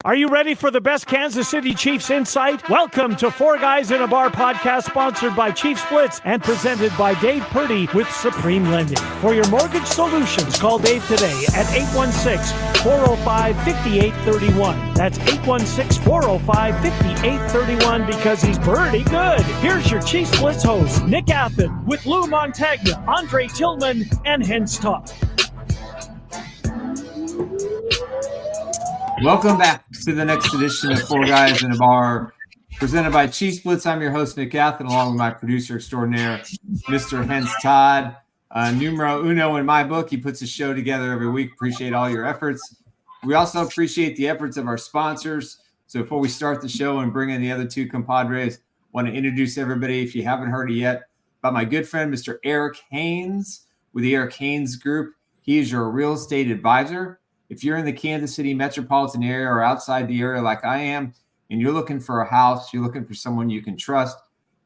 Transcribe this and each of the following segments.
Are you ready for the best Kansas City Chiefs insight? Welcome to Four Guys in a Bar podcast, sponsored by Chiefs Blitz and presented by Dave Purdy with Supreme Lending. For your mortgage solutions, call Dave today at 816-405-5831. That's 816-405-5831 because he's pretty good. Here's your Chiefs Blitz host, Nick Athan, with Lou Montagna, Andre Tillman, and Hense Todd. Welcome back to the next edition of Four Guys in a Bar, presented by Chiefs Blitz. I'm your host, Nick Athan, along with my producer extraordinaire, Mr. Hense Todd. Numero uno in my book. He puts a show together every week. Appreciate all your efforts. We also appreciate the efforts of our sponsors. So before we start the show and bring in the other two compadres, I want to introduce everybody, if you haven't heard it yet, about my good friend, Mr. Eric Hense with the Eric Hense Group. He is your real estate advisor. If you're in the Kansas City metropolitan area or outside the area like I am, and you're looking for a house, you're looking for someone you can trust,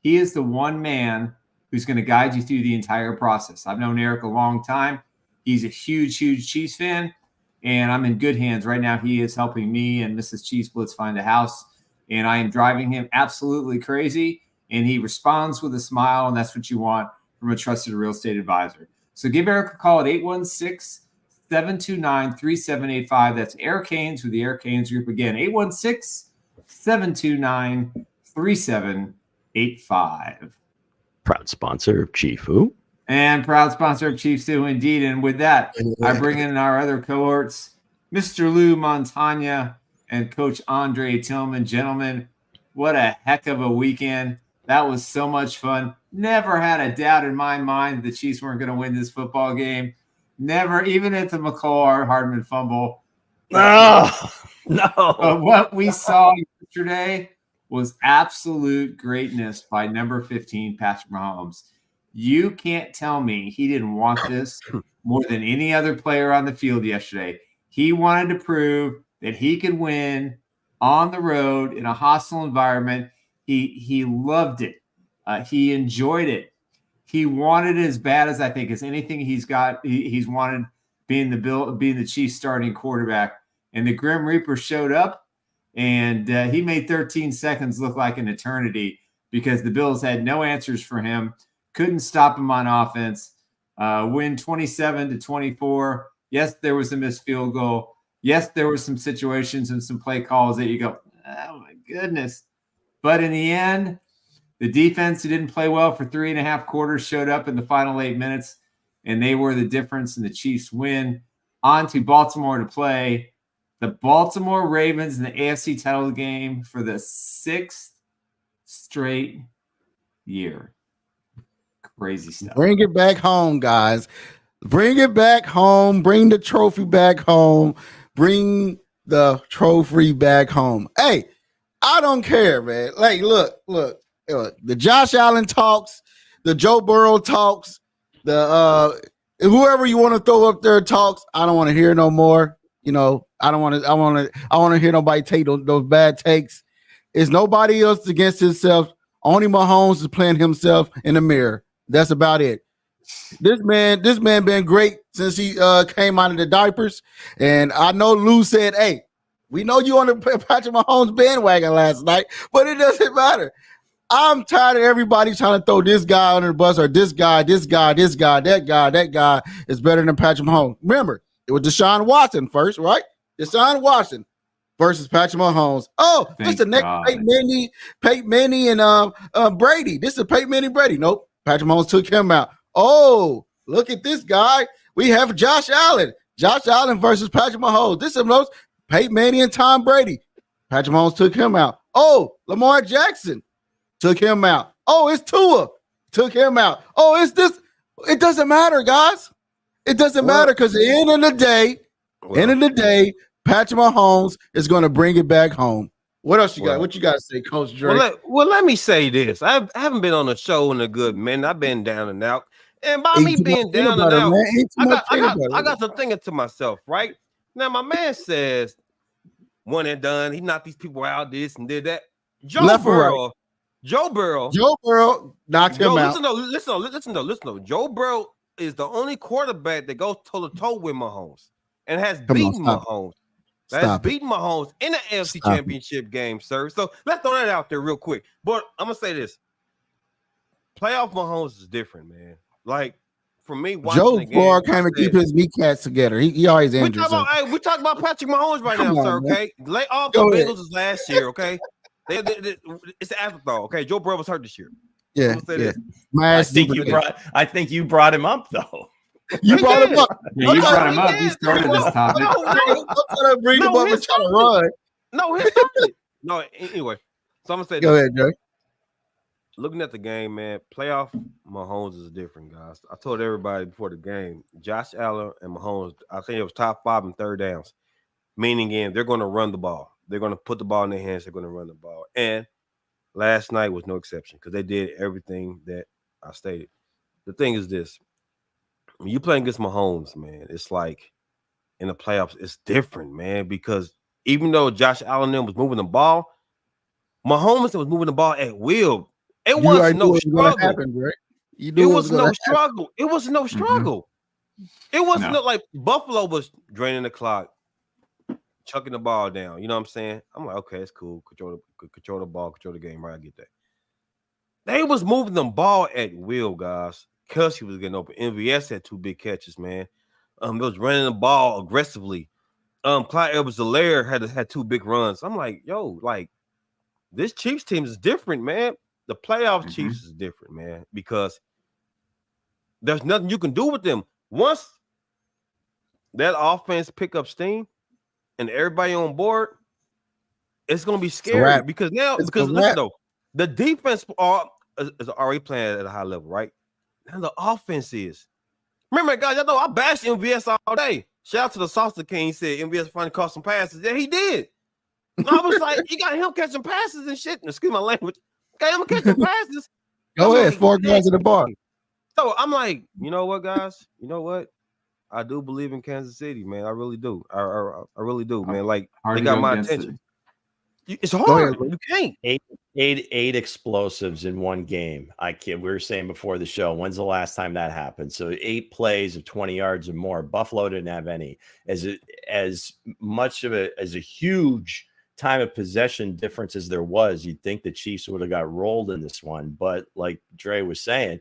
he is the one man who's going to guide you through the entire process. I've known Eric a long time. He's a huge, huge Chiefs fan, and I'm in good hands. Right now, he is helping me and Mrs. Chiefs Blitz find a house, and I am driving him absolutely crazy, and he responds with a smile, and that's what you want from a trusted real estate advisor. So give Eric a call at 816-729-3785. That's Eric Hense with the Eric Hense Group. Again, 816-729-3785. Proud sponsor of Chief Who? And proud sponsor of Chiefs Who, indeed. And with that, I bring in our other cohorts, Mr. Lou Montagna and Coach Andre Tillman. Gentlemen, what a heck of a weekend. That was so much fun. Never had a doubt in my mind that the Chiefs weren't going to win this football game. Never, even at the McCall Hardman fumble. No. But what we saw yesterday was absolute greatness by number 15, Patrick Mahomes. You can't tell me he didn't want this more than any other player on the field yesterday. He wanted to prove that he could win on the road in a hostile environment. He loved it. He enjoyed it. He wanted it as bad as I think as anything he's got. He's wanted being the Chiefs starting quarterback. And the Grim Reaper showed up, and he made 13 seconds look like an eternity because the Bills had no answers for him, couldn't stop him on offense. Win 27-24. Yes, there was a missed field goal. Yes, there were some situations and some play calls that you go, oh my goodness. But in the end, the defense who didn't play well for 3.5 quarters showed up in the final 8 minutes, and they were the difference, and the Chiefs win. On to Baltimore to play the Baltimore Ravens in the AFC Title game for the 6th straight year. Crazy stuff. Bring it back home, guys. Bring it back home. Bring the trophy back home. Bring the trophy back home. Hey, I don't care, man. Like, look. The Josh Allen talks, the Joe Burrow talks, the whoever you want to throw up there talks. I don't want to hear no more. You know, I want to hear nobody take those bad takes. It's nobody else against himself. Only Mahomes is playing himself in the mirror. That's about it. This man been great since he came out of the diapers. And I know Lou said, hey, we know you on the Patrick Mahomes bandwagon last night, but it doesn't matter. I'm tired of everybody trying to throw this guy under the bus or this guy, that guy is better than Patrick Mahomes. Remember, it was Deshaun Watson first, right? Deshaun Watson versus Patrick Mahomes. Oh, this is the next Peyton Manning and Brady. This is Peyton Manning Brady. Nope, Patrick Mahomes took him out. Oh, look at this guy. We have Josh Allen. Josh Allen versus Patrick Mahomes. This is most Peyton Manning and Tom Brady. Patrick Mahomes took him out. Oh, Lamar Jackson. Took him out. Oh, it's Tua. Took him out. Oh, it's this. It doesn't matter, guys. It doesn't matter because at the end of the day, Patrick Mahomes is going to bring it back home. What else you got? What you got to say, Coach Drake? Well, let me say this. I haven't been on a show in a good minute. I've been down and out. And by me being down and out, I got to thinking to myself, right? Now, my man says, one and done. He knocked these people out, this and did that. Joe Burrow knocked him out. Listen though. Joe Burrow is the only quarterback that goes toe to toe with Mahomes and has beaten Mahomes. That's beating Mahomes in the AFC Championship game, sir. So let's throw that out there real quick. But I'm gonna say this: playoff Mahomes is different, man. Like for me, watching Joe the game, Flora can't even keep his kneecaps together. He always injured. We talk about Patrick Mahomes right now, sir. Okay, lay off the Bengals is last year. Okay, it's an afterthought. Okay, Joe Burrow was hurt this year. Yeah. I think you brought him up though. You brought him up. Yeah, you brought him up. He started this topic. I'm trying to bring him up and try to run. No, he started. No, anyway. So I'm gonna say. Go ahead, Joe. Looking at the game, man, playoff Mahomes is different, guys. I told everybody before the game, Josh Allen and Mahomes, I think it was top 5 in third downs. Meaning, again, they're going to run the ball. They're going to put the ball in their hands. They're going to run the ball. And last night was no exception because they did everything that I stated. The thing is this. When you playing against Mahomes, man, it's like in the playoffs, it's different, man, because even though Josh Allen was moving the ball, Mahomes was moving the ball at will. It was no struggle. It was no struggle. It was no struggle. It wasn't like Buffalo was draining the clock, chucking the ball down. You know what I'm saying? I'm like, okay, it's cool. Control the ball, control the game. Right, I get that. They was moving the ball at will, guys. Kelce was getting open. MVS had 2 big catches, man. They was running the ball aggressively. Clyde Edwards-Helaire had 2 big runs. I'm like, yo, like this Chiefs team is different, man. The playoff Chiefs is different, man, because there's nothing you can do with them. Once that offense pick up steam and everybody on board, it's gonna be scary because listen though, the defense is already playing at a high level, right? And the offense is. Remember, guys, I know I bashed MVS all day. Shout out to the Salsa King. He said MVS finally caught some passes. Yeah, he did. And I was like, you got him catching passes and shit. Excuse my language. Got him catching passes. Go ahead, 4 guys in the bar. So I'm like, you know what, guys? You know what? I do believe in Kansas City, man. I really do. I really do, man. Like they got my attention. It's hard. You can't. Eight explosives in one game. We were saying before the show, when's the last time that happened? So 8 plays of 20 yards or more. Buffalo didn't have any. As much of a huge time of possession difference as there was, you'd think the Chiefs would have got rolled in this one. But like Dre was saying,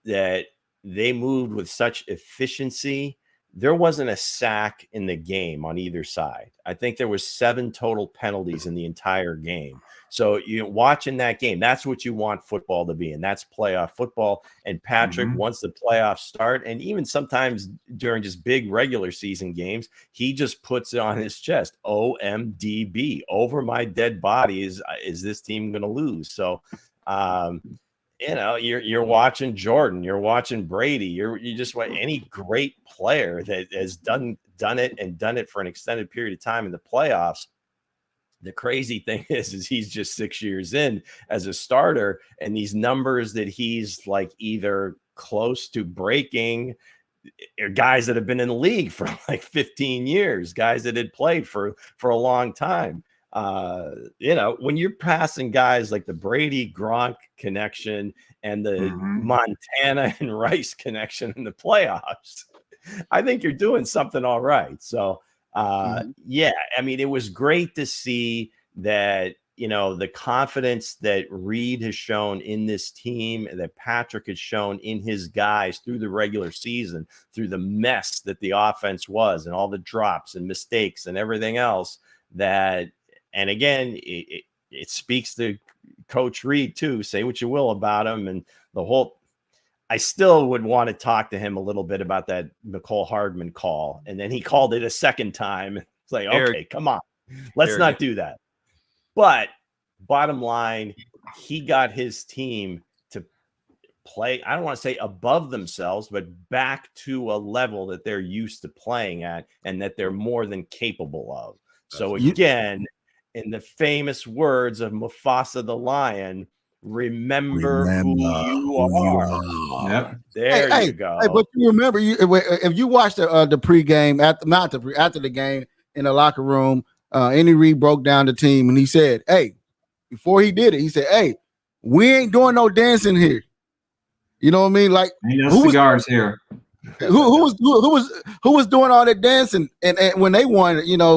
that they moved with such efficiency. There wasn't a sack in the game on either side. I think there was 7 total penalties in the entire game. So watching that game, that's what you want football to be, and that's playoff football. And Patrick, once the playoffs start, and even sometimes during just big regular season games, he just puts it on his chest. OMDB, over my dead body is this team going to lose? So, you're watching Jordan, you're watching Brady, you just want any great player that has done it for an extended period of time in the playoffs. The crazy thing is he's just 6 years in as a starter, and these numbers that he's like either close to breaking are guys that have been in the league for like 15 years, guys that had played for a long time. When you're passing guys like the Brady Gronk connection and the Montagna and Rice connection in the playoffs, I think you're doing something all right. So, I mean, it was great to see that, the confidence that Reed has shown in this team, that Patrick has shown in his guys through the regular season, through the mess that the offense was and all the drops and mistakes and everything else that. And again, it speaks to Coach Reed too. Say what you will about him and the whole. I still would want to talk to him a little bit about that Mecole Hardman call, and then he called it a second time. It's like, okay, come on, let's not do that. But bottom line, he got his team to play. I don't want to say above themselves, but back to a level that they're used to playing at, and that they're more than capable of. So again. In the famous words of Mufasa the lion, remember who you are. Yep. There you go. Hey, but you remember, if you watched the pregame after the game in the locker room, Andy Reid broke down the team and he said, "Hey," before he did it, he said, "Hey, we ain't doing no dancing here." You know what I mean? Like ain't no cigars here. who was doing all that dancing and when they won,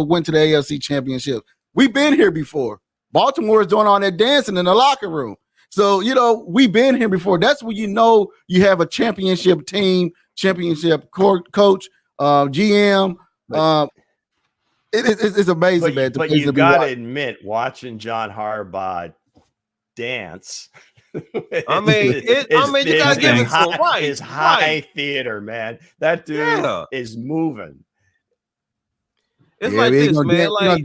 went to the AFC Championship. We've been here before. Baltimore is doing all that dancing in the locker room. So, we've been here before. That's when you have a championship team, championship coach, GM. It's amazing, man. But you got to admit, watching John Harbaugh dance. You gotta give it some right. It's high theater, man. That dude is moving. It's like this, man. Like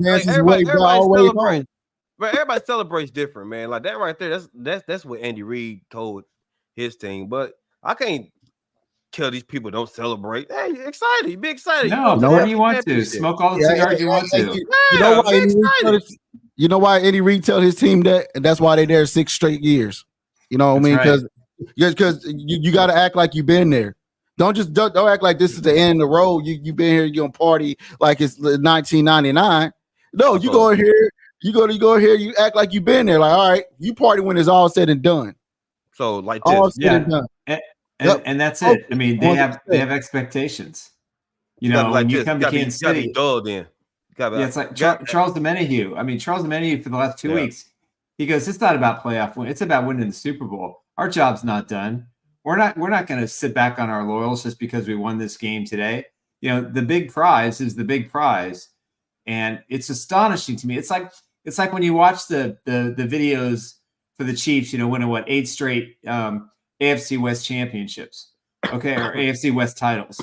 everybody celebrates different, man. Like that right there. That's what Andy Reid told his team. But I can't tell these people don't celebrate. Hey, excited. Be excited. No, whatever you want to. Smoke all the cigars you want to. You know why Andy Reid tell his team that? And that's why they're there 6 straight years. You know what I mean? Because you got to act like you've been there. Don't act like this is the end of the road. You've been here. You're gonna party like it's 1999. No, you go in here. You go here. You act like you've been there. Like, all right, you party when it's all said and done. So like this, and done. And that's it. I mean, they have expectations. When you come to Kansas City, it's like Charles Domenahue. I mean, Charles Domenahue for the last 2 weeks. He goes, it's not about playoff win. It's about winning the Super Bowl. Our job's not done. We're not going to sit back on our laurels just because we won this game today. The big prize is the big prize. And it's astonishing to me. It's like when you watch the videos for the Chiefs, winning 8 straight AFC West championships. Okay, or AFC West titles.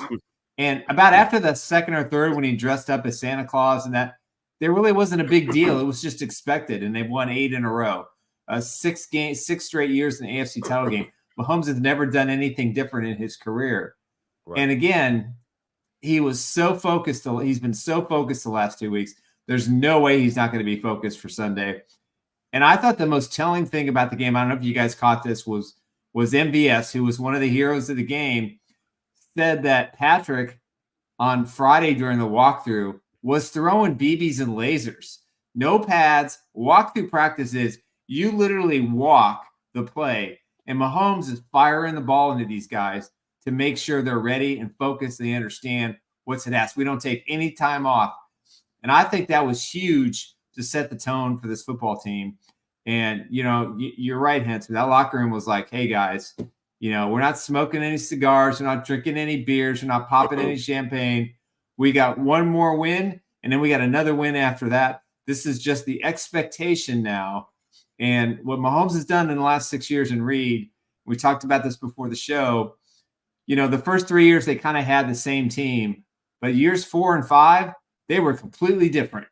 And about after the second or third, when he dressed up as Santa Claus and that, there really wasn't a big deal. It was just expected, and they've won 8 in a row, 6 straight years in the AFC title game. Mahomes has never done anything different in his career. Right. And again, he was so focused. He's been so focused the last 2 weeks. There's no way he's not going to be focused for Sunday. And I thought the most telling thing about the game, I don't know if you guys caught this, was MVS, who was one of the heroes of the game, said that Patrick on Friday during the walkthrough was throwing BBs and lasers. No pads, walkthrough practices. You literally walk the play. And Mahomes is firing the ball into these guys to make sure they're ready and focused. They understand what's at ask. We don't take any time off. And I think that was huge to set the tone for this football team. And, you're right, Hense. That locker room was like, hey, guys, we're not smoking any cigars. We're not drinking any beers. We're not popping any champagne. We got one more win, and then we got another win after that. This is just the expectation now. And what Mahomes has done in the last 6 years in Reid, we talked about this before the show, the first 3 years they kind of had the same team, but years 4 and 5, they were completely different.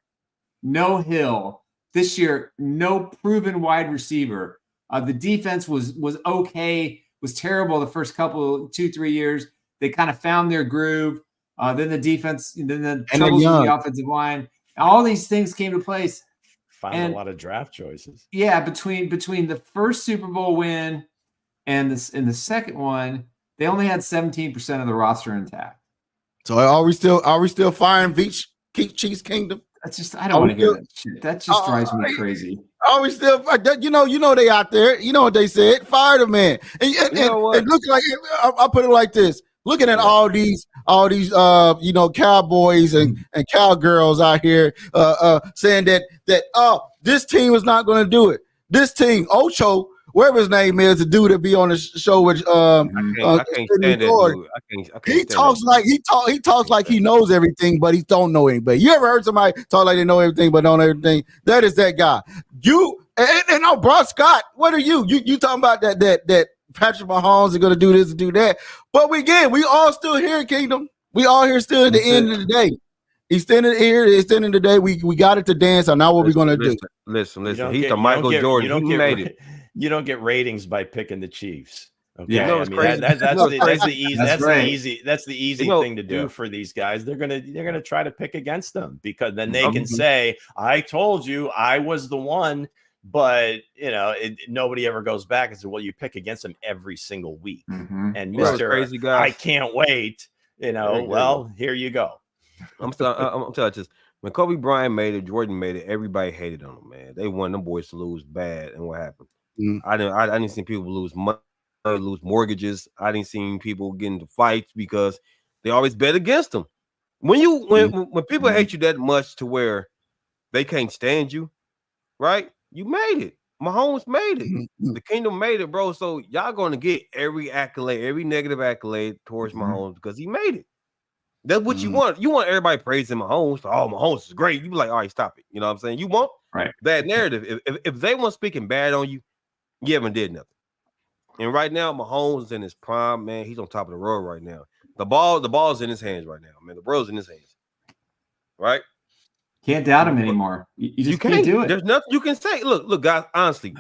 No Hill. This year, no proven wide receiver. The defense was okay, was terrible the first 2-3 years. They kind of found their groove. Then the defense, then the troubles with the offensive line. All these things came to place. Found a lot of draft choices. Yeah, between the first Super Bowl win and the second one, they only had 17% of the roster intact. So are we still firing Chiefs Kingdom? That's just I don't want to hear that shit. That just drives me crazy. Are we still they out there? You know what they said? Fire the man. And it looks like I put it like this. Looking at all these cowboys and cowgirls out here saying that this team is not going to do it. This team, Ocho, whatever his name is, the dude that be on the show with I can't stand that dude. He talks like he knows everything, but he don't know anybody. You ever heard somebody talk like they know everything but don't know everything? That is that guy. You and Bron Scott. What are you? You talking about that Patrick Mahomes is going to do this and do that? But we all still here, Kingdom. We all here still at the end of the day. He's standing here. It's the end of the day. We got it to dance. So now what we're going to do? Listen. He's the Michael Jordan. He made it. You don't get ratings by picking the Chiefs. Okay, yeah, crazy. That's the easy thing to do for these guys. They're gonna try to pick against them because then they can say, "I told you, I was the one." But nobody ever goes back and says, "Well, you pick against them every single week." Mm-hmm. And Mr. Crazy guy, I can't wait. Well, here you go. I'm telling you this. When Kobe Bryant made it, Jordan made it. Everybody hated on them, man. They wanted them boys to lose bad, and what happened? I didn't see people lose money lose mortgages. I didn't see people get into fights because they always bet against them. When people hate you that much to where they can't stand you, right? You made it. Mahomes made it. The kingdom made it, bro. So y'all going to get every accolade, every negative accolade towards Mahomes because he made it. That's what you want. You want everybody praising Mahomes. Oh, Mahomes is great. You be like, all right, stop it. You know what I'm saying? You want that narrative. If they weren't speaking bad on you, you haven't did nothing. And right now, Mahomes is in his prime, man. He's on top of the world right now. The ball's in his hands right now, man. The world's in his hands. Right? Can't doubt him anymore. You just can't do it. There's nothing you can say. Look, guys, honestly,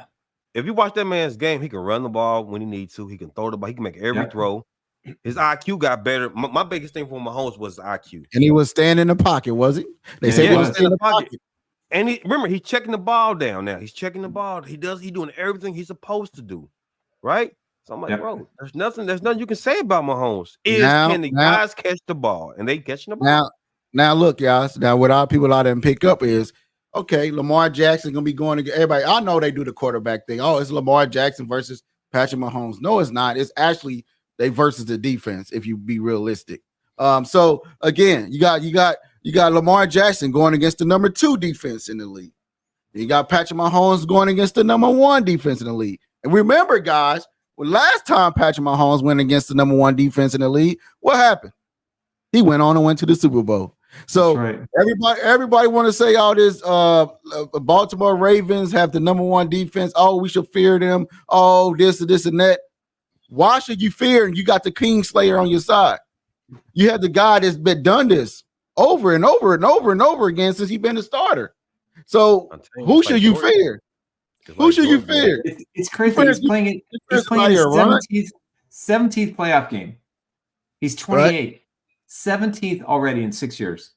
if you watch that man's game, he can run the ball when he needs to. He can throw the ball. He can make every throw. His IQ got better. My biggest thing for Mahomes was IQ. And he was standing in the pocket, was he? They said he was standing in the pocket. And he's checking the ball down now. He's checking the ball. He's doing everything he's supposed to do. Right? So I'm like, bro, there's nothing you can say about Mahomes. Can the guys catch the ball? And they catching the ball. Now look, guys. Now what our people out there and pick up is, okay, Lamar Jackson gonna be going to everybody. I know they do the quarterback thing. Oh, it's Lamar Jackson versus Patrick Mahomes. No, it's not. It's actually they versus the defense, if you be realistic. So again, you got Lamar Jackson going against the number 2 defense in the league. You got Patrick Mahomes going against the number 1 defense in the league. And remember, guys, last time Patrick Mahomes went against the number 1 defense in the league, what happened? He went on and went to the Super Bowl. So everybody want to say all this Baltimore Ravens have the number 1 defense. Oh, we should fear them. Oh, this and that. Why should you fear? And you got the Kingslayer on your side. You have the guy that's been done this over and over and over and over again since he's been a starter. So who should you fear? Who should you fear? It's crazy. He's playing his 17th playoff game. He's 28. Right. 17th already in 6 years.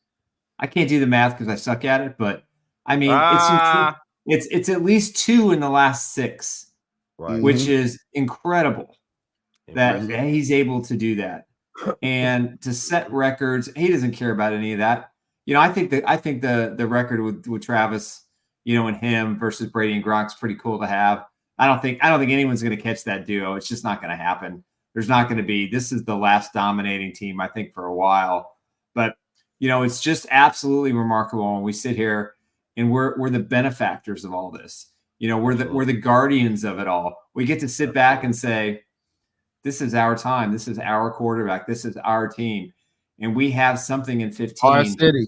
I can't do the math because I suck at it, but I mean it's at least 2 in the last 6, which is incredible that he's able to do that and to set records. He doesn't care about any of that. You know, I think the record with Travis, you know, and him versus Brady and Gronk's pretty cool to have. I don't think anyone's going to catch that duo. It's just not going to happen. There's not going to be. This is the last dominating team, I think, for a while. But, you know, it's just absolutely remarkable when we sit here and we're the benefactors of all this. You know, we're the guardians of it all. We get to sit back and say, this is our time. This is our quarterback. This is our team. And we have something in 15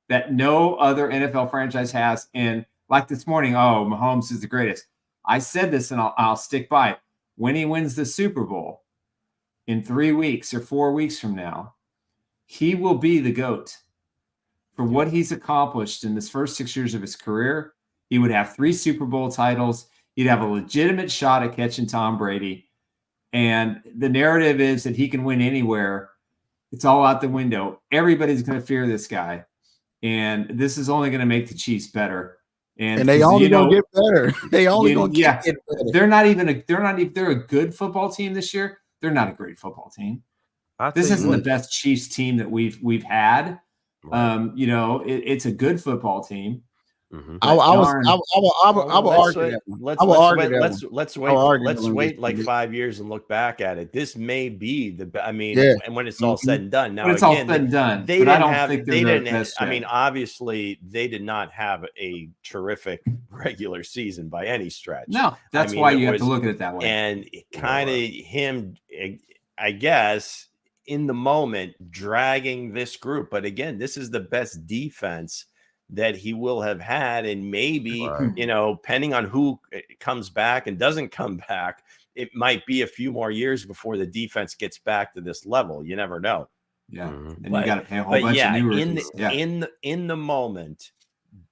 that no other NFL franchise has. And like this morning, oh, Mahomes is the greatest. I said this and I'll stick by it. When he wins the Super Bowl, in 3 weeks or 4 weeks from now, he will be the GOAT for what he's accomplished in this first 6 years of his career. He would have 3 Super Bowl titles. He'd have a legitimate shot at catching Tom Brady. And the narrative is that he can win anywhere. It's all out the window. Everybody's going to fear this guy. And this is only going to make the Chiefs better. And they only going to get better. They only going to get better. They're a good football team this year. They're not a great football team. This isn't the best Chiefs team that we've had. Right. You know, it's a good football team. Mm-hmm. I will argue. Let's wait like 5 years and look back at it. This may be and when it's all said and done. Now, when it's all said and done, they didn't. I mean, obviously, they did not have a terrific regular season by any stretch. No, that's why you have to look at it that way. And kind of him, I guess, in the moment, dragging this group. But again, this is the best defense that he will have had, and maybe you know, depending on who comes back and doesn't come back, it might be a few more years before the defense gets back to this level. You never know. Yeah, and you got to pay a whole bunch of new rookies. In the moment,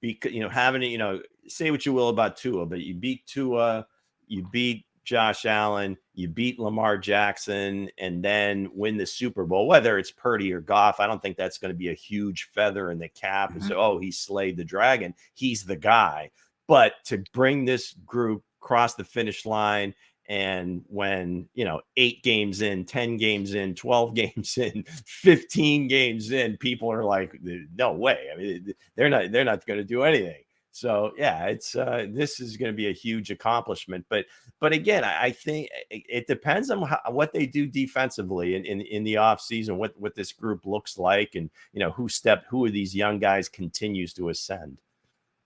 because you know, having it, you know, say what you will about Tua, but you beat Tua, you beat Josh Allen, you beat Lamar Jackson, and then win the Super Bowl, whether it's Purdy or Goff. I don't think that's going to be a huge feather in the cap and say, oh, he slayed the dragon. He's the guy. But to bring this group across the finish line, and when, you know, 8 games in, 10 games in, 12 games in, 15 games in, people are like, no way. I mean, they're not going to do anything. So yeah, it's this is going to be a huge accomplishment. But again, I think it depends on what they do defensively in the offseason, what this group looks like, and who of these young guys continues to ascend.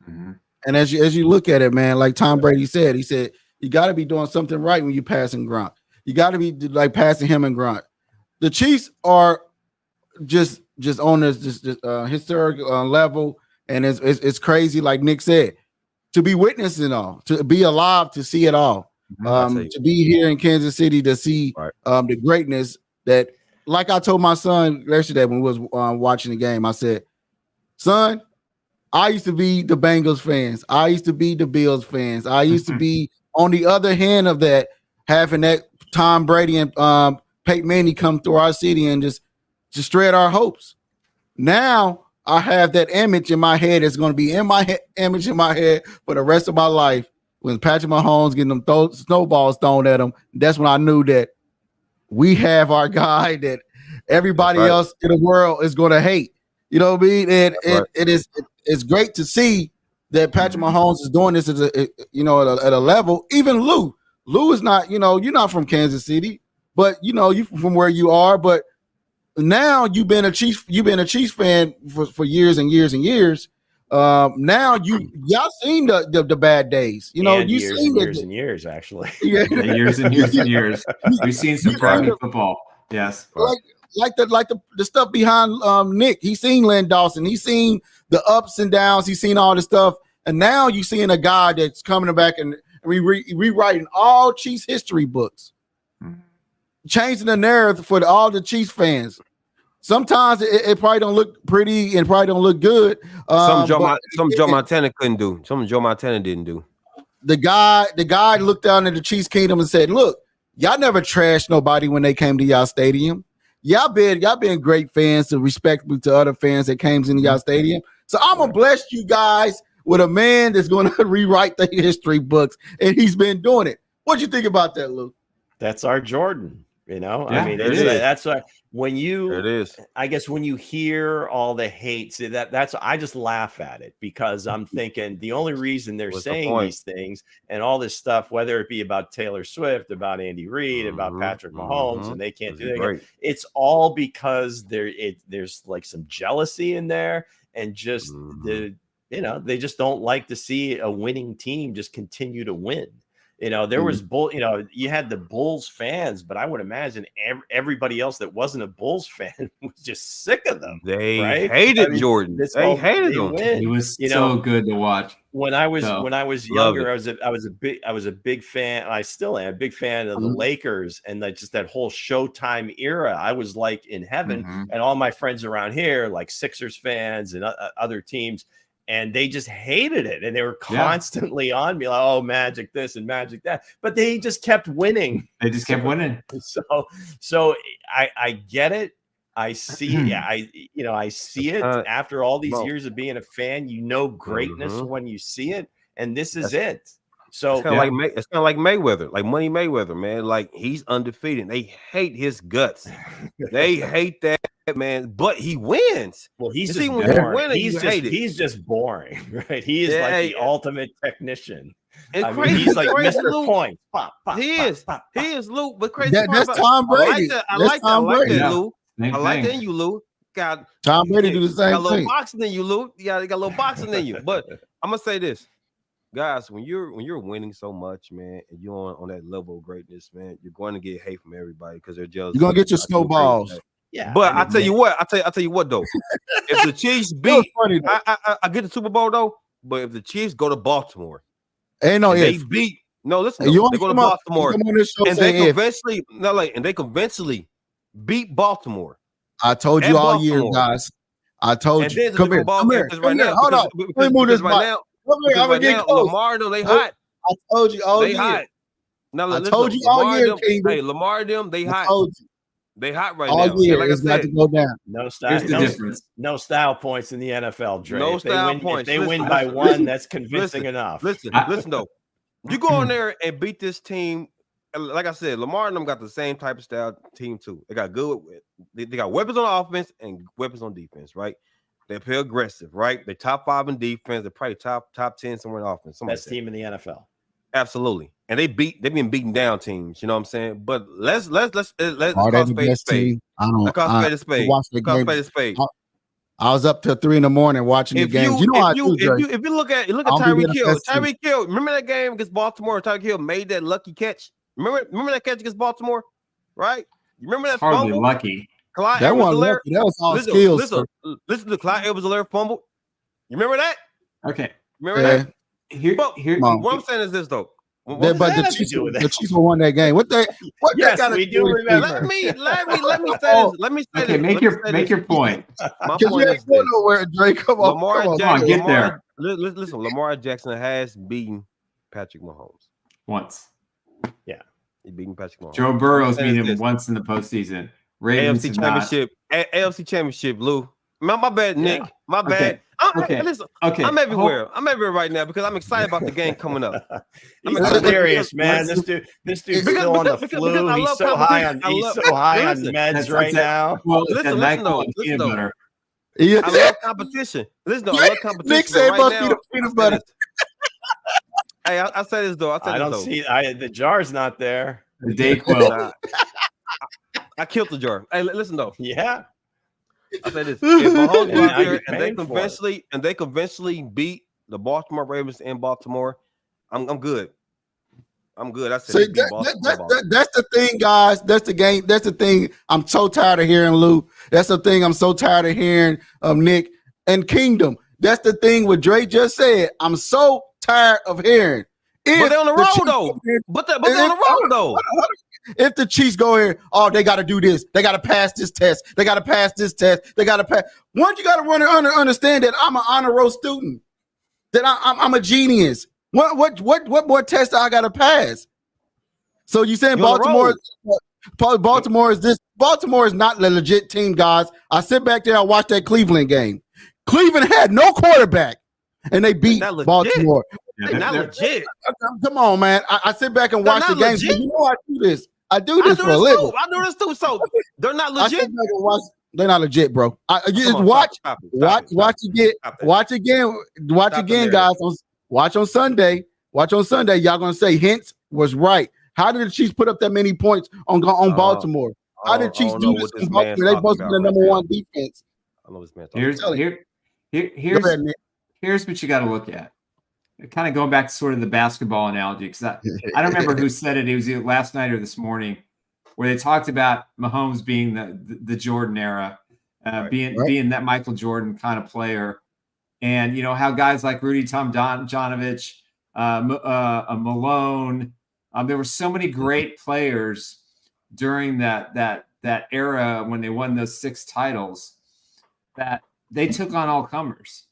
Mm-hmm. And as you look at it, man, like Tom Brady said, he said you got to be doing something right when you're passing Gronk. You got to be like passing him and Gronk. The Chiefs are just on this historic level, and it's crazy. Like Nick said, to be witnessing all, to be alive, to see it all, to be here in Kansas City to see the greatness that, like I told my son yesterday when we was watching the game, I said, son, I used to be the Bengals fans. I used to be the Bills fans. I used to be on the other hand of that, having that Tom Brady and Peyton Manning come through our city and just shred our hopes. Now I have that image in my head. It's going to be image in my head for the rest of my life. When Patrick Mahomes getting them snowballs thrown at him, that's when I knew that we have our guy that everybody else in the world is going to hate. You know what I mean? And it's great to see that Patrick Mahomes is doing this at a level. Even Lou is not, you're not from Kansas City, but you from where you are. But now you've been a Chiefs fan for years and years and years. Now y'all seen the bad days. You seen years and years actually. Yeah, years and years and years. We've seen some crappy football. Yes. Like the stuff behind Nick. He's seen Len Dawson. He's seen the ups and downs. He's seen all the stuff. And now you're seeing a guy that's coming back and rewriting all Chiefs history books, changing the narrative for all the Chiefs fans. Sometimes it probably don't look pretty and probably don't look good. Some Joe Montana couldn't do. Some Joe Montana didn't do. The guy looked down at the Chiefs Kingdom and said, "Look, y'all never trashed nobody when they came to y'all stadium. Y'all been great fans to respect to other fans that came into y'all stadium. So I'm gonna bless you guys with a man that's going to rewrite the history books, and he's been doing it." What'd you think about that, Lou? That's our Jordan. Yeah, I mean, that's why when I guess when you hear all the hate, I just laugh at it because I'm thinking the only reason they're saying these things and all this stuff, whether it be about Taylor Swift, about Andy Reid, about Patrick Mahomes, and they can't do that. It's all because there's like some jealousy in there, and just they just don't like to see a winning team just continue to win. There was you had the Bulls fans, but I would imagine everybody else that wasn't a Bulls fan was just sick of them. They hated Jordan. They hated him. He was so good to watch. When I was younger, I was a big fan. I still am a big fan of the Lakers and just that whole Showtime era. I was like in heaven, and all my friends around here, like Sixers fans and other teams. And they just hated it. And they were constantly on me like, oh, Magic this and Magic that. But they just kept winning. They just kept winning. So I get it. I see I see it after all these years of being a fan. Greatness when you see it. And this is it. So it's kind of like Mayweather, like Money Mayweather, man. Like he's undefeated. They hate his guts. They hate that, man. But he wins. Well, he's just boring. He's just boring, right? He is like the ultimate technician. He's like Mr. Point. He is Lou. But crazy. That's Tom Brady. I like that, Lou. I like that in you, Lou. Tom Brady do the same thing. Got a little boxing in you, Lou. You got a little boxing in you. But I'm gonna say this. Guys, when you're winning so much, man, and you're on that level of greatness, man, you're going to get hate from everybody because they're jealous. You're gonna get your snowballs. Yeah, but I tell you what, though, if the Chiefs beat, I get the Super Bowl though. But if the Chiefs go to Baltimore, they beat. No, listen, they go to Baltimore, and they convincingly beat Baltimore. I told you all year, guys. I told you. Come here. Hold on. Let me move this right now. I'm gonna get close. Lamar, they hot. I told you all year. They hot. Now, I told you all year, King. Hey, Lamar, they hot. They hot right all now. Year, like it's about to go down. No style points in the NFL, Dre. No style points. If they win by one, that's convincing enough. Listen, though. You go in there and beat this team. Like I said, Lamar and them got the same type of style team too. They got weapons on offense and weapons on defense, right? They play aggressive, right? They're top 5 in defense. They're probably top 10 somewhere in offense. Best team in the NFL. Absolutely. And they've been beating down teams, you know what I'm saying? But let's call the spade a best spade. team? I don't. Let's call spade a spade. Watch the Call game. spade a spade. I was up till 3 a.m. watching the game. If you look at Tyreek Hill, remember that game against Baltimore? Tyreek Hill made that lucky catch. Remember that catch against Baltimore, right? You remember that hardly fumble? lucky. Clyde That wasn't Edwards-Helaire. lucky. That was all skills. Listen to Clyde Edwards-Helaire fumble. You remember that? Okay. Remember that? What I'm saying is this though. But the Chiefs will won that game. What yes, we do remember. Let me say this. Let me say okay, this. Make your point. My point is this. Nowhere, Drake. Come on, get there. Listen, Lamar Jackson has beaten Patrick Mahomes once. Yeah, he beaten Patrick Mahomes. Joe Burrow's beat him once in the postseason. AFC Championship. AFC Championship, Lou. My bad, Nick. Yeah. My bad. Listen, I'm everywhere. I'm everywhere right now because I'm excited about the game coming up. He's hilarious, man. This dude's still on the flu. He's so high on meds right now. Well, listen though. I love competition. Listen, I love competition. Nick said must be the peanut butter. Hey, I say this though. I don't see the jar's not there. The Dayquil. I killed the jar. Hey, listen though. Yeah. I say this: if Mahomes go out there and they conventionally beat the Baltimore Ravens in Baltimore, I'm good. I'm good. I said that's the thing, guys. That's the game. That's the thing. I'm so tired of hearing Lou. That's the thing. I'm so tired of hearing Nick and Kingdom. That's the thing what Dre just said. I'm so tired of hearing. But they're on the road though. But they're on the road though. If the Chiefs go here, they got to do this. They got to pass this test. They got to pass this test. They got to pass. One, you got to understand that I'm an honor roll student. That I'm a genius. What more tests I got to pass? So you saying Baltimore is this? Baltimore is not the legit team, guys. I sit back there. I watch that Cleveland game. Cleveland had no quarterback, and they beat Baltimore. They're not legit. Come on, man. I sit back and watch the games. You know I do this. I do this for a living. I do this too. So they're not legit. They're not legit, bro. Watch again, guys. Watch on Sunday. Y'all gonna say Hense was right. How did the Chiefs put up that many points on Baltimore? How did the Chiefs do this in Baltimore? They're supposed to be the number one defense. I know this man. Here's what you got to look at. Kind of going back to sort of the basketball analogy, because I don't remember who said it. It was either last night or this morning, where they talked about Mahomes being the Jordan era, being that Michael Jordan kind of player, and you know how guys like Rudy Tomjanovich, Malone, there were so many great players during that era when they won those 6 titles that they took on all comers.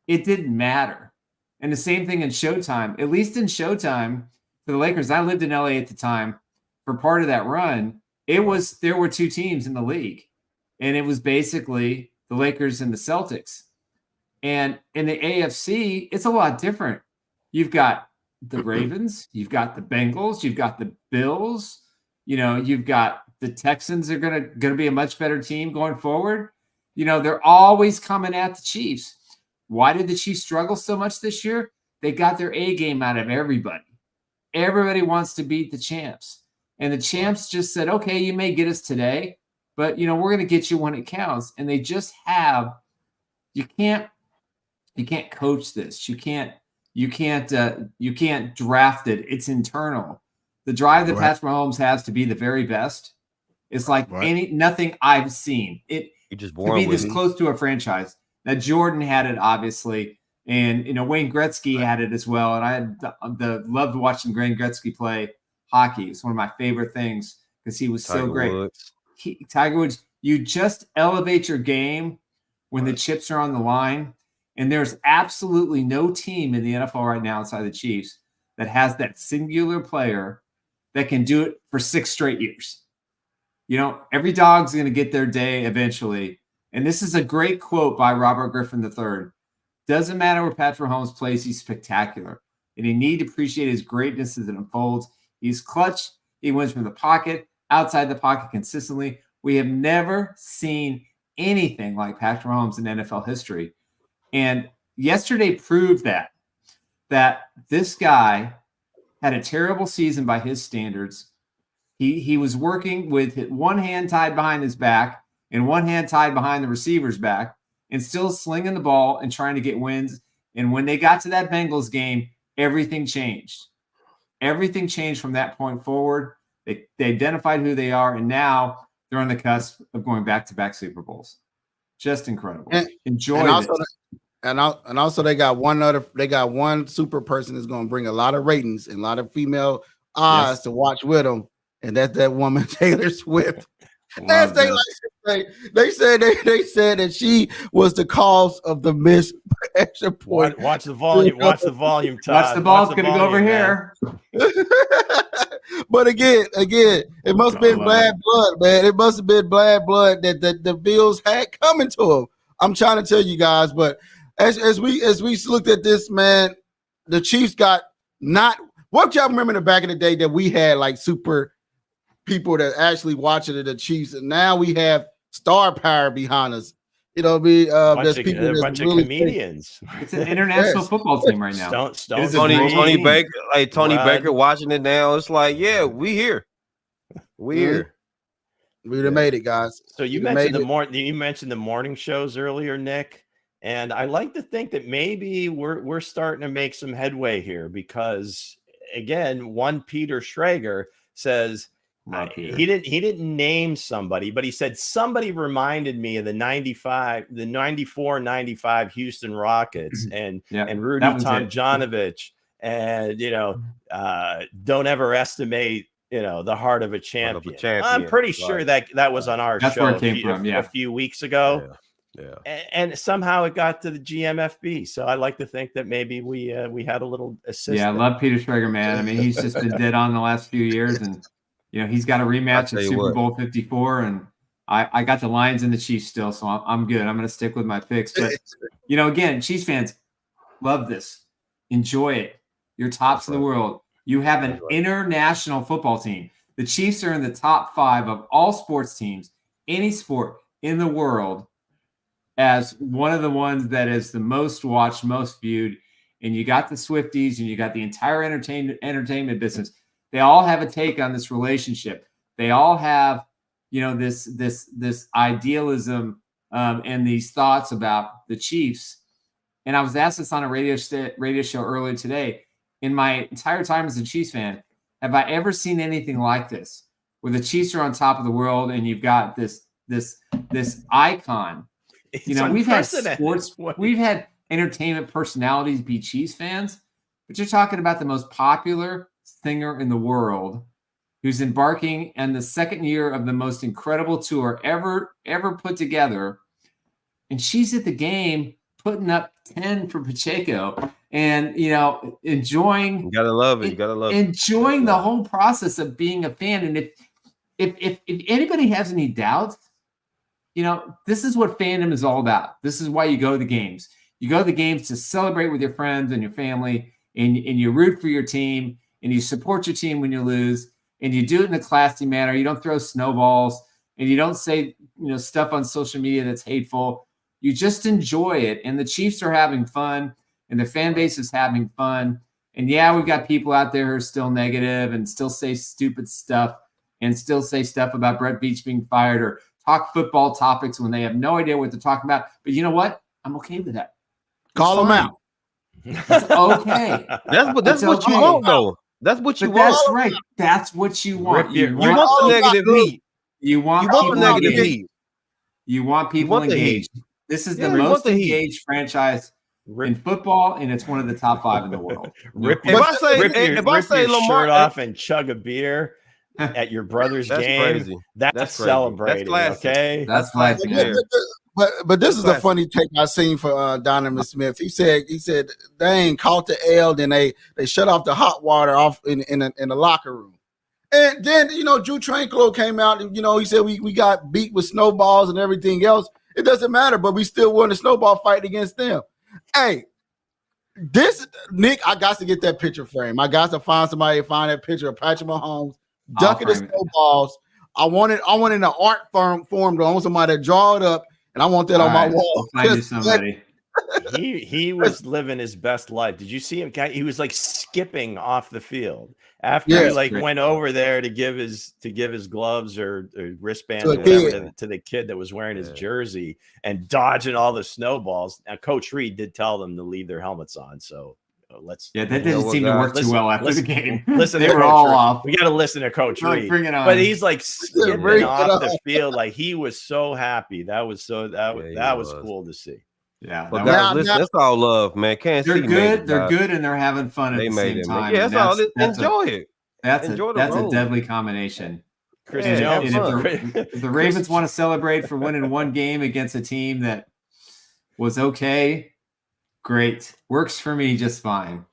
It didn't matter. And the same thing in Showtime, at least in Showtime for the Lakers. I lived in LA at the time. For part of that run, there were 2 teams in the league, and it was basically the Lakers and the Celtics. And in the AFC, it's a lot different. You've got the Ravens, you've got the Bengals, you've got the Bills, you've got the Texans are gonna be a much better team going forward. They're always coming at the Chiefs. Why did the Chiefs struggle so much this year? They got their A game out of everybody. Everybody wants to beat the champs. And the champs just said, okay, you may get us today, but we're going to get you when it counts. And they just you can't coach this. You can't draft it. It's internal. The drive that Patrick Mahomes has to be the very best is like nothing I've seen. It to be this close to a franchise. Now, Jordan had it, obviously, and, Wayne Gretzky had it as well. And I had loved watching Wayne Gretzky play hockey. It's one of my favorite things because he was so great. Tiger Woods, you just elevate your game when the chips are on the line. And there's absolutely no team in the NFL right now outside the Chiefs that has that singular player that can do it for 6 straight years. Every dog's going to get their day eventually. And this is a great quote by Robert Griffin III. Doesn't matter where Patrick Mahomes plays, he's spectacular. And you need to appreciate his greatness as it unfolds. He's clutch. He wins from the pocket, outside the pocket consistently. We have never seen anything like Patrick Mahomes in NFL history. And yesterday proved that this guy had a terrible season by his standards. He was working with one hand tied behind his back and one hand tied behind the receiver's back and still slinging the ball and trying to get wins. And when they got to that Bengals game, everything changed. Everything changed from that point forward. They identified who they are, and now they're on the cusp of going back-to-back Super Bowls. Just incredible. Enjoy it. And also they got one super person that's going to bring a lot of ratings and a lot of female eyes to watch with them, and that's that woman Taylor Swift. As they said that she was the cause of the missed extra point. Watch the volume. Watch the volume, Todd. Watch the ball's going to go over here. But again, it must have been bad blood, man. It must have been bad blood that the Bills had coming to them. I'm trying to tell you guys, but as we looked at this, man, the Chiefs got not. What y'all remember in the back in the day that we had like super people that actually watching the Chiefs, and now we have star power behind us. You know, there's people, a bunch of comedians. It's an international football team right now. Tony Baker watching it now. It's like, yeah, we here. We here. We'd have made it, guys. So you mentioned the morning shows earlier, Nick, and I like to think that maybe we're starting to make some headway here because, again, one Peter Schrager says. He didn't name somebody, but he said somebody reminded me of the 94-95 Houston Rockets and Rudy Tomjanovich, and don't ever estimate the heart of a champion. I'm pretty sure that was on our show a few weeks ago. Yeah. And somehow it got to the GMFB. So I like to think that maybe we had a little assist. Yeah, I love Peter Schrager, man. I mean, he's just been dead on the last few years, and he's got a rematch at Super Bowl 54, and I got the Lions and the Chiefs still, so I'm good. I'm going to stick with my picks. But, again, Chiefs fans, love this. Enjoy it. You're tops of the world. You have an international football team. The Chiefs are in the top 5 of all sports teams, any sport in the world, as one of the ones that is the most watched, most viewed. And you got the Swifties, and you got the entire entertainment business. They all have a take on this relationship. They all have, this idealism and these thoughts about the Chiefs. And I was asked this on a radio show earlier today. In my entire time as a Chiefs fan, have I ever seen anything like this, where the Chiefs are on top of the world and you've got this icon? We've had we've had entertainment personalities be Chiefs fans, but you're talking about the most popular singer in the world who's embarking on the second year of the most incredible tour ever put together, and she's at the game putting up 10 for Pacheco and enjoying. You gotta love it. Enjoying the whole process of being a fan. And if anybody has any doubts, this is what fandom is all about. This is why you go to the games. You go to the games to celebrate with your friends and your family, and you root for your team. And you support your team when you lose, and you do it in a classy manner. You don't throw snowballs, and you don't say stuff on social media that's hateful. You just enjoy it, and the Chiefs are having fun, and the fan base is having fun. And we've got people out there who are still negative and still say stupid stuff and still say stuff about Brett Veach being fired or talk football topics when they have no idea what they're talking about. But you know what? I'm okay with that. Call them out. It's okay. That's what you want, though. That's what you want. That's right. That's what you want. You want the negative heat. You want the negative heat. You want people engaged. This is the most engaged franchise in football, and it's one of the top 5 in the world. Rip your shirt off and chug a beer at your brother's game. Crazy. That's celebrating. That's okay, that's life. But this is a funny take I seen for Donovan Smith. He said they ain't caught the L, then they shut off the hot water off in the locker room. And then Drew Tranquillo came out and he said we got beat with snowballs and everything else. It doesn't matter, but we still won the snowball fight against them. Hey, Nick, I got to get that picture frame. I got to find somebody to find that picture of Patrick Mahomes dunking the snowballs. I want it in an art form. I want somebody to draw it up and I want that on my wall. We'll find you somebody. He was living his best life. Did you see him? He was like skipping off the field after he went over there to give his gloves or wristbands or whatever to the kid that was wearing his jersey and dodging all the snowballs. Now, Coach Reed did tell them to leave their helmets on, so let's. Yeah, that didn't seem to work too well after the game. Listen, they were all off. We got to listen to Coach Reed. Bring it on. But he's like skipping off the field, like he was so happy. That was cool to see. Yeah, but guys, listen, that's all love, man. They're good. They're good, and they're having fun at the same time. Yeah, that's all. Enjoy it. That's a deadly combination. Chris Jones. If the Ravens want to celebrate for winning one game against a team that was okay, great. Works for me just fine.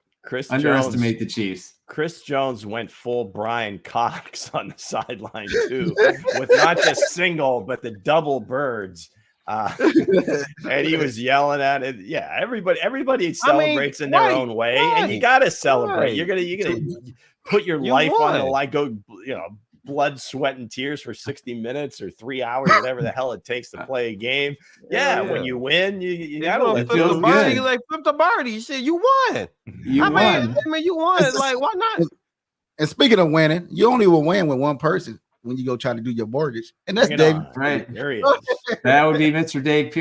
Underestimate the Chiefs. Chris Jones went full Brian Cox on the sideline too, with not just single but the double birds. And he was yelling at it. Yeah, everybody celebrates in their own way, and you got to celebrate. You're gonna put your life on the line. Go, blood, sweat, and tears for 60 minutes or 3 hours, whatever the hell it takes to play a game. Yeah, when you win, you gotta let flip the birdie. Like flip the birdie. You said you won. You won. I mean, you won. Like, why not? And speaking of winning, you only will win with one person when you go try to do your mortgage, and that's Dave. Right, there he is. That would be Mr. Dave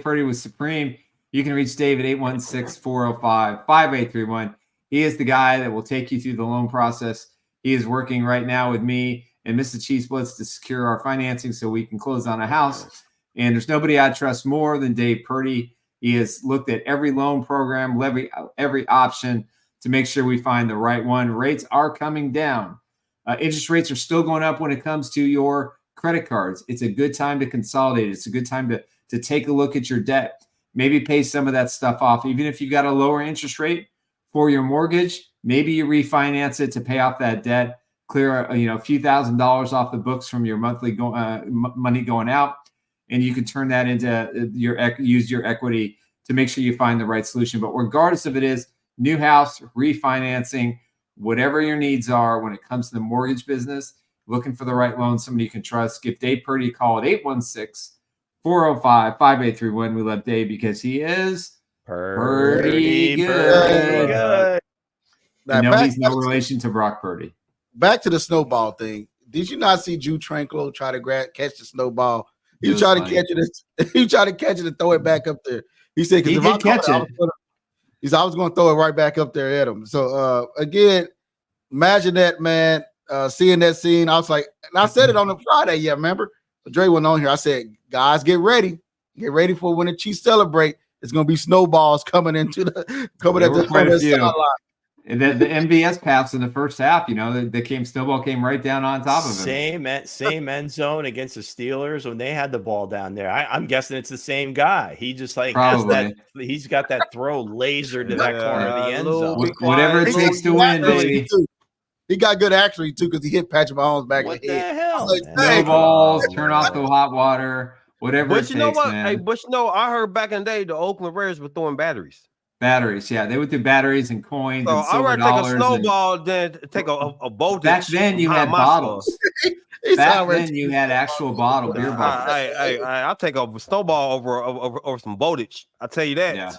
Purdy with Supreme. You can reach Dave at 816-405-5831. He is the guy that will take you through the loan process. He is working right now with me and Mr. Chiefs Blitz to secure our financing so we can close on a house. And there's nobody I trust more than Dave Purdy. He has looked at every loan program, every option to make sure we find the right one. Rates are coming down. Interest rates are still going up when it comes to your credit cards. It's a good time to consolidate. It's a good time to take a look at your debt. Maybe pay some of that stuff off. Even if you got a lower interest rate for your mortgage, maybe you refinance it to pay off that debt, clear a few $1,000s off the books from your monthly money going out, and you can turn that into use your equity to make sure you find the right solution. But regardless of it is new house, refinancing, whatever your needs are when it comes to the mortgage business, looking for the right loan, somebody you can trust, give Dave Purdy a call at 816-405-5831. We love Dave because he is pretty good. He's no relation to Brock Purdy. Back to the snowball thing. Did you not see Drew Tranquillo try to catch the snowball? He tried to catch it. He tried to catch it and throw it back up there. He said, "Because if I catch it, I was going to throw it right back up there at him." So again, imagine that, man. Seeing that scene, I was like, and I said it on the Friday. Yeah, remember? Dre went on here. I said, "Guys, get ready for when the Chiefs celebrate. It's going to be snowballs coming at the sideline." And then the MVS pass in the first half, the snowball came right down on top of him. Same end zone against the Steelers when they had the ball down there. I'm guessing it's the same guy. He just he's got that throw laser to that corner of the end zone. Whatever it takes to win, baby. He got good actually too because he hit Patrick Mahomes back in the head. Hell? Snowballs, turn off the hot water, whatever. But it takes, man. Hey, I heard back in the day the Oakland Raiders were throwing batteries. Batteries, yeah, they would do batteries and coins. So and silver I'd rather take a snowball than take a bolt. Back then, you had bottles. Back then, you had actual beer bottles. I'll take a snowball over some voltage. I'll tell you that. Yeah.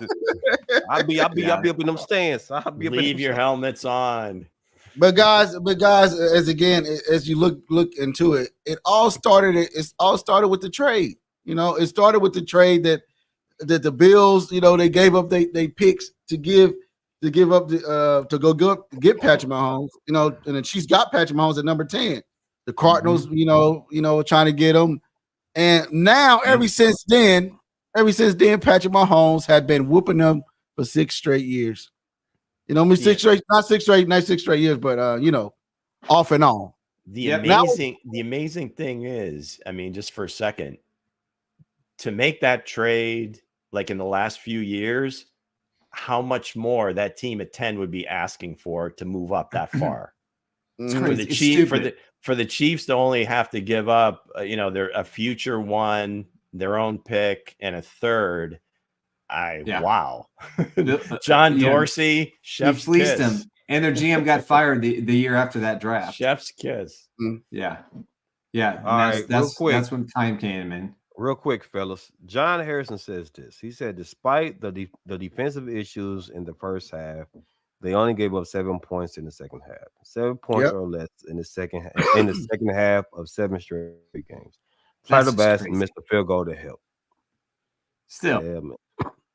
I'll be up in them stands. Leave your helmets on. But guys, as you look into it, it all started with the trade. It started with the trade that the Bills, they gave up they picks to give up to go get Patrick Mahomes, and then she's got Patrick Mahomes at number 10. The Cardinals, trying to get him, and now ever since then, Patrick Mahomes had been whooping them for 6 straight years. Not 6 straight years, but off and on. The amazing thing is, just for a second, to make that trade like in the last few years, how much more that team at 10 would be asking for to move up that far. For the Chiefs to only have to give up, they're a future one, their own pick, and a third. Wow. John Dorsey, chef's fleeced kiss. him, and their GM got fired the year after that draft. Chef's kiss. Yeah. All right, That's when time came in. Real quick, fellas. John Harrison says this. He said, despite the defensive issues in the first half, they only gave up 7 points in the second half. 7 points or less in the second half of 7 straight games. Tyler Bass missed a field goal to help. Still,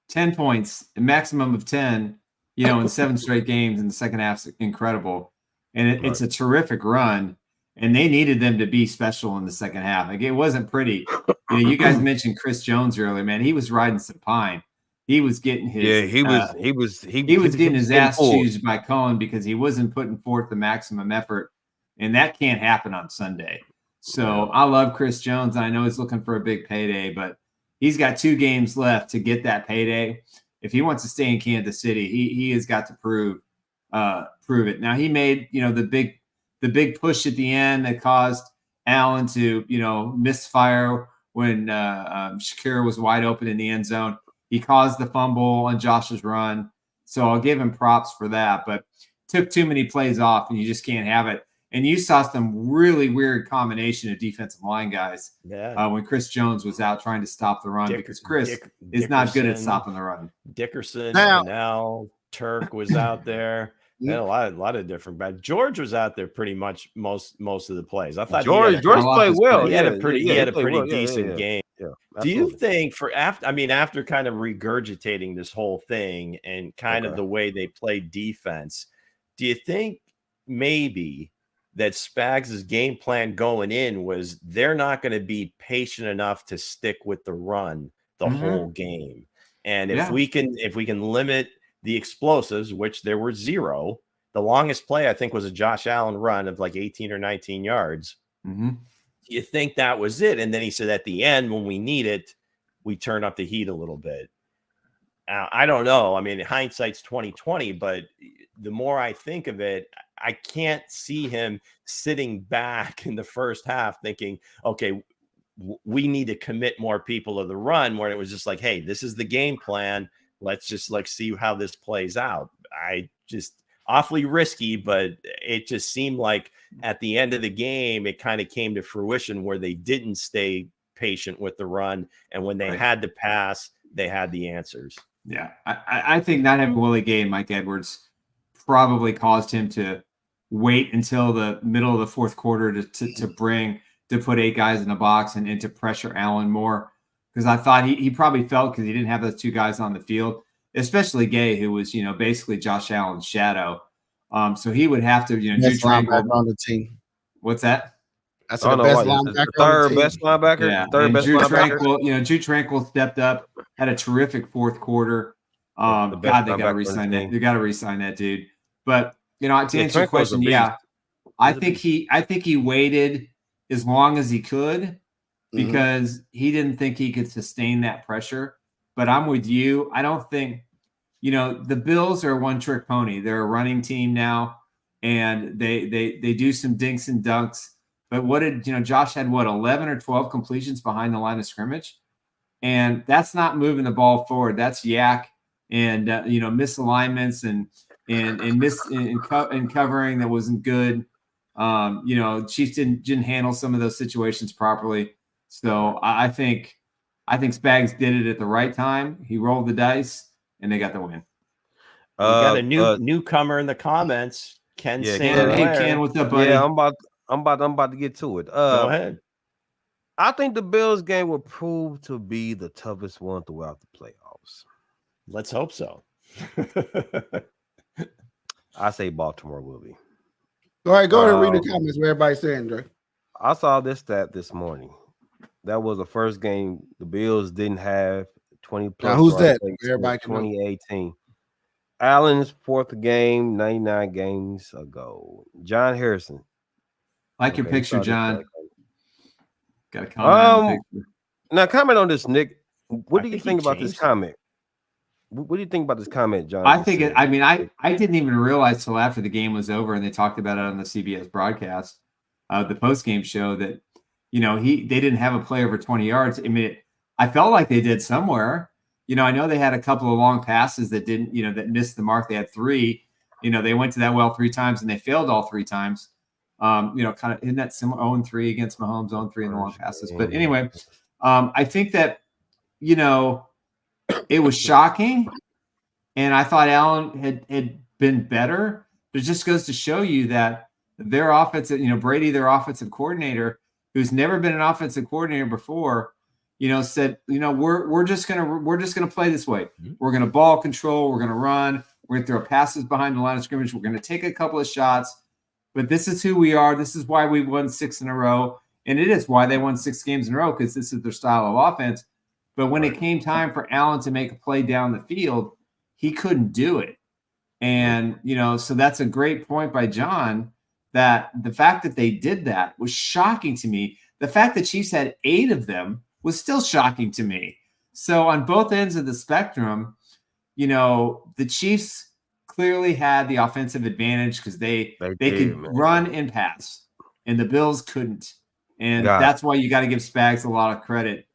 10 points, a maximum of 10, in 7 straight games in the second half is incredible. And it's a terrific run. And they needed them to be special in the second half. Like, it wasn't pretty. You guys mentioned Chris Jones earlier, man. He was riding some pine. He was getting his he was getting his ass chewed by Cohen because he wasn't putting forth the maximum effort, and that can't happen on Sunday. So I love Chris Jones, and I know he's looking for a big payday, but he's got 2 games left to get that payday. If he wants to stay in Kansas City, he has got to prove it. Now, he made the big push at the end that caused Allen to misfire when Shakira was wide open in the end zone. He caused the fumble on Josh's run. So I'll give him props for that, but took too many plays off and you just can't have it. And you saw some really weird combination of defensive line guys when Chris Jones was out trying to stop the run because Chris is not good at stopping the run. Dickerson, now Turk was out there. Yeah, a lot of different bad. George was out there pretty much most of the plays. I thought George played well. He had a pretty decent game. Yeah, do you think after kind of regurgitating this whole thing and kind of the way they played defense, do you think maybe that Spags' game plan going in was they're not going to be patient enough to stick with the run the whole game? And if we can limit the explosives, which there were 0, the longest play I think was a Josh Allen run of like 18 or 19 yards. You think that was it? And then he said at the end, when we need it, we turn up the heat a little bit. I don't know. I mean, hindsight's 20/20, but the more I think of it, I can't see him sitting back in the first half thinking, okay, we need to commit more people to the run, where it was just like, hey, this is the game plan. Let's just see how this plays out. I just awfully risky, but it just seemed like at the end of the game, it kind of came to fruition where they didn't stay patient with the run. And when they had to pass, they had the answers. Yeah. I think not having Willie Gay and Mike Edwards probably caused him to wait until the middle of the fourth quarter to put 8 guys in the box and to pressure Allen more. Because I thought he probably felt, because he didn't have those 2 guys on the field, especially Gay, who was, basically Josh Allen's shadow. So he would have to, best linebacker on the team. What's that? That's the best linebacker. Third best linebacker. Yeah. Third best linebacker. Drew Tranquil stepped up, had a terrific fourth quarter. God, they got to re-sign that. They got to re-sign that dude. But to answer your question, I think he waited as long as he could, because he didn't think he could sustain that pressure. But I'm with you. I don't think, the Bills are a one-trick pony. They're a running team now, and they do some dinks and dunks. But what did, Josh had 11 or 12 completions behind the line of scrimmage? And that's not moving the ball forward. That's yak and, misalignments and covering that wasn't good. Chiefs didn't handle some of those situations properly. So I think Spags did it at the right time. He rolled the dice, and they got the win. We got a newcomer in the comments. Ken, Ken, what's up, buddy? Yeah, I'm about to get to it. Go ahead. I think the Bills game will prove to be the toughest one throughout the playoffs. Let's hope so. I say Baltimore will be. All right, go ahead and read the comments. What everybody's saying, Dre. I saw this stat this morning. That was the first game the Bills didn't have 20 plus. Now, who's that? Everybody 2018. Allen's 4th game, 99 games ago. John Harrison. Like your picture, John. Got a comment on the picture. Now, comment on this, Nick. What do you think about this comment? What do you think about this comment, John? I think I didn't even realize till after the game was over and they talked about it on the CBS broadcast, the post-game show, that they didn't have a play over 20 yards. I mean, I felt like they did somewhere. I know they had a couple of long passes that didn't, that missed the mark. They had 3. They went to that well 3 times and they failed all 3 times. Kind of in that similar 0-3 against Mahomes, 0-3 in the long passes. But anyway, I think that, it was shocking, and I thought Allen had been better. But it just goes to show you that their offensive, Brady, their offensive coordinator, who's never been an offensive coordinator before, said, we're just gonna play this way. We're gonna ball control. We're gonna run. We're gonna throw passes behind the line of scrimmage. We're gonna take a couple of shots. But this is who we are. This is why we won 6 in a row. And it is why they won 6 games in a row, because this is their style of offense. But when it came time for Allen to make a play down the field, he couldn't do it. And, so that's a great point by John, that the fact that they did that was shocking to me. The fact that Chiefs had 8 of them was still shocking to me. So on both ends of the spectrum, the Chiefs clearly had the offensive advantage because they could run and pass, and the Bills couldn't. And that's why you got to give Spags a lot of credit,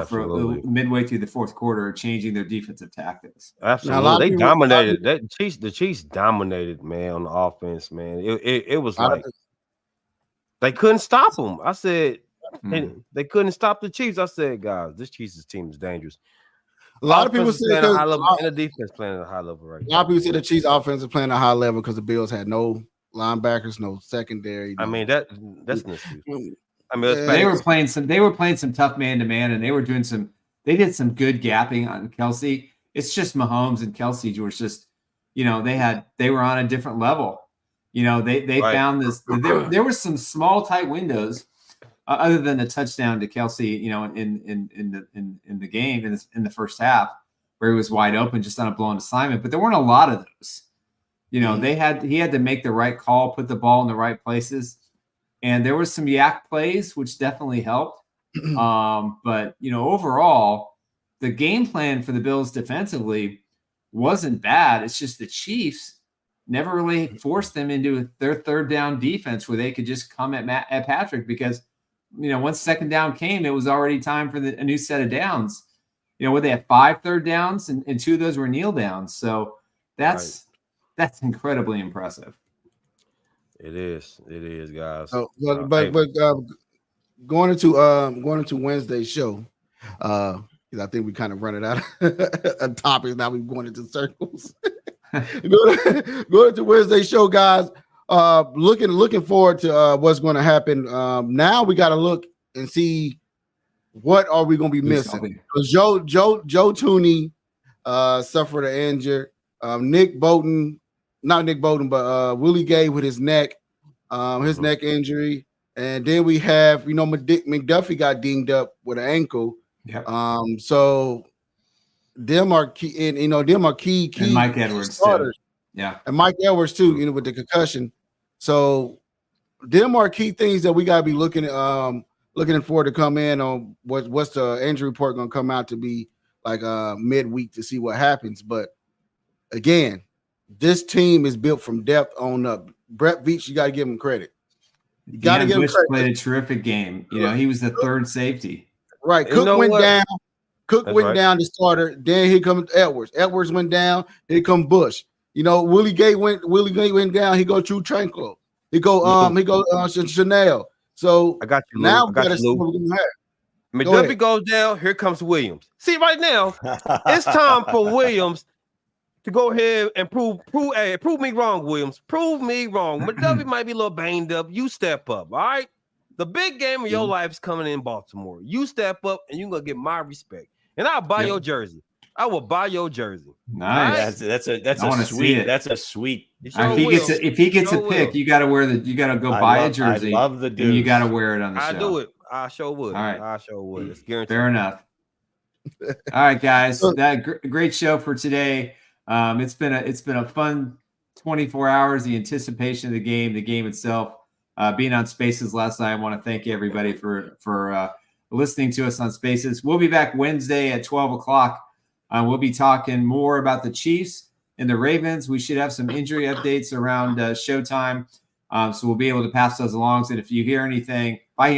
for midway through the fourth quarter, changing their defensive tactics. Absolutely. They dominated. The Chiefs dominated, man, on the offense, man. It was like they couldn't stop them. I said, they couldn't stop the Chiefs. I said, guys, this Chiefs team is dangerous. A lot of people say playing at a high level, and the defense playing at a high level right now. A lot of people say the Chiefs offense is playing at a high level because the Bills had no linebackers, no secondary. I mean, that's an excuse. I mean, they were playing some tough man-to-man, and they did some good gapping on Kelce. It's just Mahomes and Kelce were just, they were on a different level. They found this. There were some small tight windows, other than the touchdown to Kelce, in the game in the first half, where he was wide open just on a blown assignment. But there weren't a lot of those. He had to make the right call, put the ball in the right places. And there were some yak plays, which definitely helped. But, overall, the game plan for the Bills defensively wasn't bad. It's just the Chiefs never really forced them into their third down defense where they could just come at Patrick, because, once second down came, it was already time for a new set of downs. Where they had 5 third downs and 2 of those were kneel downs. So that's incredibly impressive. It is, guys. But going into Wednesday's show, because I think we kind of run it out of topics. Now we're going into circles. Going into Wednesday's show, guys. Looking forward to what's going to happen. Now we got to look and see what are we going to be missing. Because Joe Tooney suffered an injury. Not Nick Bolton, but Willie Gay with his neck injury. And then we have, McDuffie got dinged up with an ankle. Yep. So them are key, and them are key and Mike Edwards starters. Too. Yeah. And Mike Edwards too, with the concussion. So them are key things that we gotta be looking forward to come in on what's the injury report gonna come out to be like midweek to see what happens. But again, this team is built from depth on up. Brett Veach, you got to give him credit. You got to give him credit. Played a terrific game. He was the third safety. Right. Cook went down. Cook went down to starter. Then here comes Edwards. Edwards went down. Here come Bush. Willie Gay went down. He go True Tranquil. He go Chanel. So I got you. Now we got to see what we're gonna have. McDuffie goes down. Here comes Williams. See, right now, it's time for Williams to go ahead and prove me wrong, Williams. Prove me wrong. McDuffie might be a little banged up. You step up, all right? The big game of your life is coming in Baltimore. You step up, and you're going to get my respect. And I'll buy your jersey. I will buy your jersey. Nice. Right? That's a sweet. That's a sweet. If he gets a pick, you got to go buy a jersey. I love the dude. And you got to wear it on the show. I do it. I sure would. All right. I sure would. It's guaranteed. Fair enough. All right, guys. That great show for today. It's been a fun 24 hours. The anticipation of the game itself, being on Spaces last night. I want to thank everybody for listening to us on Spaces. We'll be back Wednesday at 12 o'clock. We'll be talking more about the Chiefs and the Ravens. We should have some injury updates around showtime, so we'll be able to pass those along. And if I hear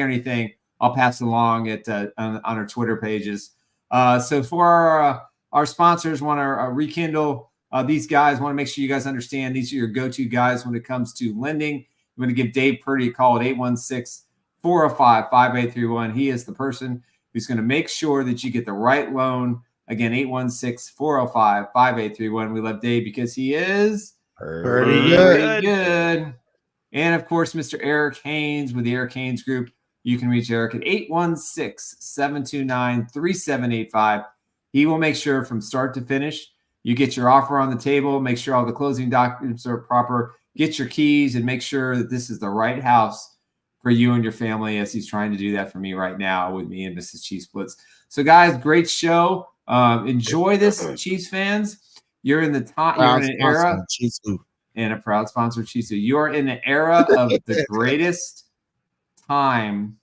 anything, I'll pass it along on our Twitter pages. So for our sponsors, want to rekindle these guys. Want to make sure you guys understand these are your go-to guys when it comes to lending. I'm going to give Dave Purdy a call at 816-405-5831. He is the person who's going to make sure that you get the right loan. Again, 816-405-5831. We love Dave because he is Pretty good. And, of course, Mr. Eric Haynes with the Eric Haynes Group. You can reach Eric at 816-729-3785. He will make sure from start to finish you get your offer on the table, make sure all the closing documents are proper, get your keys, and make sure that this is the right house for you and your family, as he's trying to do that for me right now with me and Mrs. Chiefs Blitz. So, guys, great show. Enjoy this, Chiefs fans. You're in the top. You're in an era, and a proud sponsor of Chiefs. You are in an era of the greatest time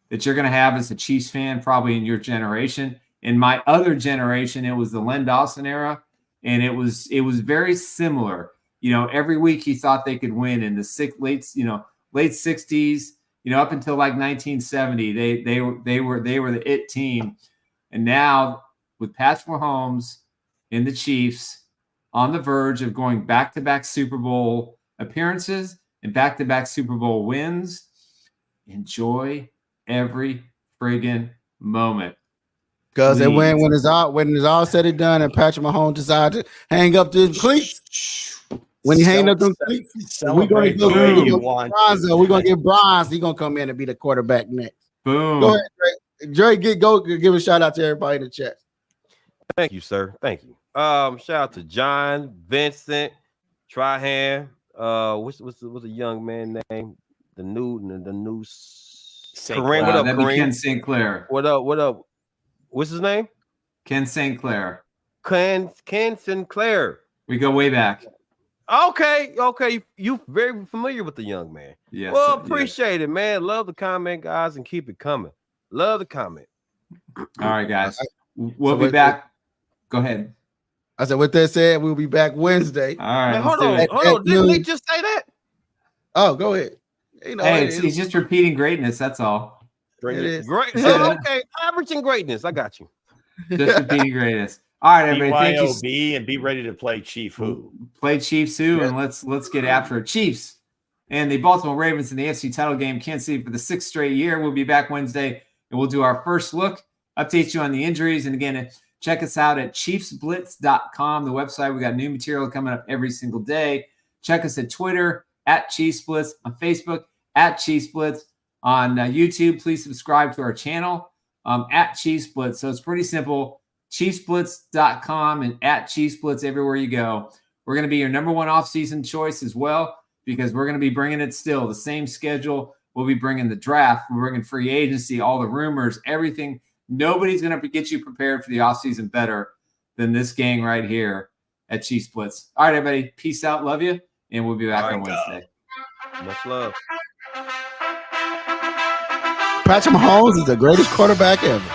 that you're going to have as a Chiefs fan, probably in your generation. In my other generation, it was the Len Dawson era. And it was very similar. Every week he thought they could win in the late 60s, up until like 1970. They were the it team. And now with Patrick Mahomes and the Chiefs on the verge of going back-to-back Super Bowl appearances and back-to-back Super Bowl wins, enjoy every friggin' moment. Because when it's all said and done, and Patrick Mahomes decided to hang up the cleats, when he hang up the cleats, we're gonna get bronze. He's gonna come in and be the quarterback next. Boom. Go ahead, Dre. Give a shout out to everybody in the chat. Thank you, sir. Thank you. Shout out to John, Vincent, Trihan. What's the young man name? The new Kareem. What up, Kareem? Ken St. Clair. What up? What's his name? Ken St. Clair. Ken St. Clair. We go way back. Okay. You very familiar with the young man. Yes. Well, appreciate it, man. Love the comment, guys, and keep it coming. Love the comment. All right, guys. We'll be back. Go ahead. I said, with that said, we'll be back Wednesday. All right. Man, hold on. Didn't they just say that? Oh, go ahead. He's just repeating greatness. That's all. It is great. Okay, averaging greatness. I got you. Just repeating greatness. All right, everybody. Thank you. And be ready to play Chief Who. Play Chiefs Who, and let's get after it. Chiefs and the Baltimore Ravens in the AFC title game. Kansas City for the 6th straight year. We'll be back Wednesday, and we'll do our first look, update you on the injuries, and again, check us out at ChiefsBlitz.com, the website. We got new material coming up every single day. Check us at Twitter at Chiefs Blitz, on Facebook at Chiefs Blitz. On YouTube, please subscribe to our channel at Chiefs Blitz. So it's pretty simple. ChiefsBlitz.com and at Chiefs Blitz everywhere you go. We're going to be your number one off-season choice as well, because we're going to be bringing it still. The same schedule. We'll be bringing the draft. We're bringing free agency, all the rumors, everything. Nobody's going to get you prepared for the offseason better than this gang right here at Chiefs Blitz. All right, everybody. Peace out. Love you. And we'll be back on Wednesday. Much love. Patrick Mahomes is the greatest quarterback ever.